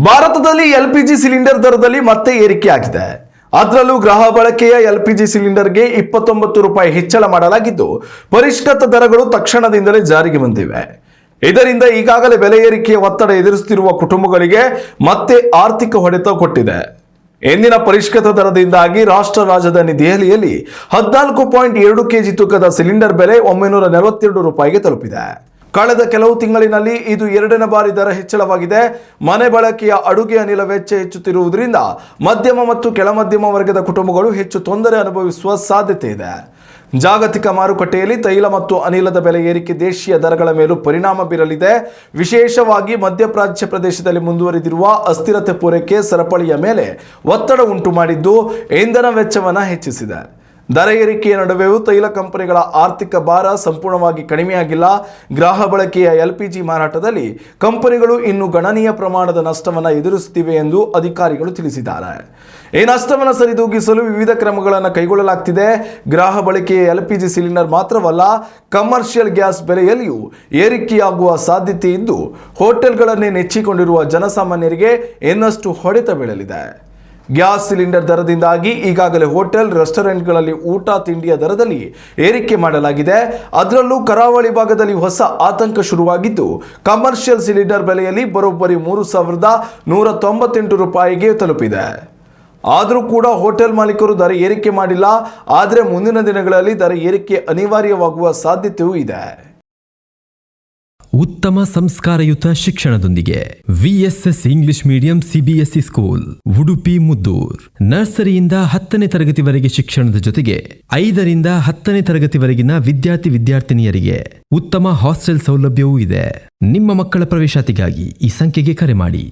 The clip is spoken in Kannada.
ಭಾರತದಲ್ಲಿ ಎಲ್ಪಿಜಿ ಸಿಲಿಂಡರ್ ದರದಲ್ಲಿ ಮತ್ತೆ ಏರಿಕೆ ಆಗಿದೆ. ಅದರಲ್ಲೂ ಗೃಹ ಬಳಕೆಯ ಎಲ್ಪಿಜಿ ಸಿಲಿಂಡರ್ಗೆ 29 ರೂಪಾಯಿ ಹೆಚ್ಚಳ ಮಾಡಲಾಗಿದ್ದು, ಪರಿಷ್ಕೃತ ದರಗಳು ತಕ್ಷಣದಿಂದಲೇ ಜಾರಿಗೆ ಬಂದಿವೆ. ಇದರಿಂದ ಈಗಾಗಲೇ ಬೆಲೆ ಏರಿಕೆಯ ಒತ್ತಡ ಎದುರಿಸುತ್ತಿರುವ ಕುಟುಂಬಗಳಿಗೆ ಮತ್ತೆ ಆರ್ಥಿಕ ಹೊಡೆತ ಕೊಟ್ಟಿದೆ. ಎಂದಿನ ಪರಿಷ್ಕೃತ ದರದಿಂದಾಗಿ ರಾಷ್ಟ್ರ ರಾಜಧಾನಿ ದೆಹಲಿಯಲ್ಲಿ 14.2 ಕೆಜಿ ತೂಕದ ಸಿಲಿಂಡರ್ ಬೆಲೆ 942 ರೂಪಾಯಿಗೆ ತಲುಪಿದೆ. ಕಳೆದ ಕೆಲವು ತಿಂಗಳಿನಲ್ಲಿ ಇದು ಎರಡನೇ ಬಾರಿ ದರ ಹೆಚ್ಚಳವಾಗಿದೆ. ಮನೆ ಬಳಕೆಯ ಅಡುಗೆ ಅನಿಲ ವೆಚ್ಚ ಹೆಚ್ಚುತ್ತಿರುವುದರಿಂದ ಮಧ್ಯಮ ಮತ್ತು ಕೆಳಮಧ್ಯಮ ವರ್ಗದ ಕುಟುಂಬಗಳು ಹೆಚ್ಚು ತೊಂದರೆ ಅನುಭವಿಸುವ ಸಾಧ್ಯತೆ ಇದೆ. ಜಾಗತಿಕ ಮಾರುಕಟ್ಟೆಯಲ್ಲಿ ತೈಲ ಮತ್ತು ಅನಿಲದ ಬೆಲೆ ಏರಿಕೆ ದೇಶೀಯ ದರಗಳ ಮೇಲೂ ಪರಿಣಾಮ ಬೀರಲಿದೆ. ವಿಶೇಷವಾಗಿ ಮಧ್ಯಪ್ರಾಚ್ಯ ಪ್ರದೇಶದಲ್ಲಿ ಮುಂದುವರಿದಿರುವ ಅಸ್ಥಿರತೆ ಪೂರೈಕೆ ಸರಪಳಿಯ ಮೇಲೆ ಒತ್ತಡ ಉಂಟು ಮಾಡಿದ್ದು ಇಂಧನ ವೆಚ್ಚವನ್ನು ಹೆಚ್ಚಿಸಿದೆ. ದರ ಏರಿಕೆಯ ನಡುವೆಯೂ ತೈಲ ಕಂಪನಿಗಳ ಆರ್ಥಿಕ ಭಾರ ಸಂಪೂರ್ಣವಾಗಿ ಕಡಿಮೆಯಾಗಿಲ್ಲ. ಗೃಹ ಬಳಕೆಯ ಎಲ್ಪಿಜಿ ಮಾರಾಟದಲ್ಲಿ ಕಂಪನಿಗಳು ಇನ್ನೂ ಗಣನೀಯ ಪ್ರಮಾಣದ ನಷ್ಟವನ್ನು ಎದುರಿಸುತ್ತಿವೆ ಎಂದು ಅಧಿಕಾರಿಗಳು ತಿಳಿಸಿದ್ದಾರೆ. ಈ ನಷ್ಟವನ್ನು ಸರಿದೂಗಿಸಲು ವಿವಿಧ ಕ್ರಮಗಳನ್ನು ಕೈಗೊಳ್ಳಲಾಗುತ್ತಿದೆ. ಗೃಹ ಬಳಕೆಯ ಎಲ್ಪಿಜಿ ಸಿಲಿಂಡರ್ ಮಾತ್ರವಲ್ಲ, ಕಮರ್ಷಿಯಲ್ ಗ್ಯಾಸ್ ಬೆಲೆಯಲ್ಲಿಯೂ ಏರಿಕೆಯಾಗುವ ಸಾಧ್ಯತೆ ಇದ್ದು, ಹೋಟೆಲ್ಗಳನ್ನೇ ನೆಚ್ಚಿಕೊಂಡಿರುವ ಜನಸಾಮಾನ್ಯರಿಗೆ ಇನ್ನಷ್ಟು ಹೊಡೆತ ಬೀಳಲಿದೆ. ಗ್ಯಾಸ್ ಸಿಲಿಂಡರ್ ದರದಿಂದಾಗಿ ಈಗಾಗಲೇ ಹೋಟೆಲ್, ರೆಸ್ಟೋರೆಂಟ್ಗಳಲ್ಲಿ ಊಟ ತಿಂಡಿಯ ದರದಲ್ಲಿ ಏರಿಕೆ ಮಾಡಲಾಗಿದೆ. ಅದರಲ್ಲೂ ಕರಾವಳಿ ಭಾಗದಲ್ಲಿ ಹೊಸ ಆತಂಕ ಶುರುವಾಗಿದ್ದು, ಕಮರ್ಷಿಯಲ್ ಸಿಲಿಂಡರ್ ಬೆಲೆಯಲ್ಲಿ ಬರೋಬ್ಬರಿ 3,198 ರೂಪಾಯಿಗೆ ತಲುಪಿದೆ. ಆದರೂ ಕೂಡ ಹೋಟೆಲ್ ಮಾಲೀಕರು ದರ ಏರಿಕೆ ಮಾಡಿಲ್ಲ. ಆದರೆ ಮುಂದಿನ ದಿನಗಳಲ್ಲಿ ದರ ಏರಿಕೆ ಅನಿವಾರ್ಯವಾಗುವ ಸಾಧ್ಯತೆಯೂ ಇದೆ. ಉತ್ತಮ ಸಂಸ್ಕಾರಯುತ ಶಿಕ್ಷಣದೊಂದಿಗೆ VSS English medium CBSE school Udupi Muddur. ನರ್ಸರಿಯಿಂದ 10ನೇ ತರಗತಿವರೆಗೆ ಶಿಕ್ಷಣದ ಜೊತೆಗೆ 5ರಿಂದ 10ನೇ ತರಗತಿವರೆಗಿನ ವಿದ್ಯಾರ್ಥಿನಿಯರಿಗೆ ಉತ್ತಮ ಹಾಸ್ಟೆಲ್ ಸೌಲಭ್ಯವೂ ಇದೆ. ನಿಮ್ಮ ಮಕ್ಕಳ ಪ್ರವೇಶಾತಿಗಾಗಿ ಈ ಸಂಖ್ಯೆಗೆ ಕರೆ ಮಾಡಿ.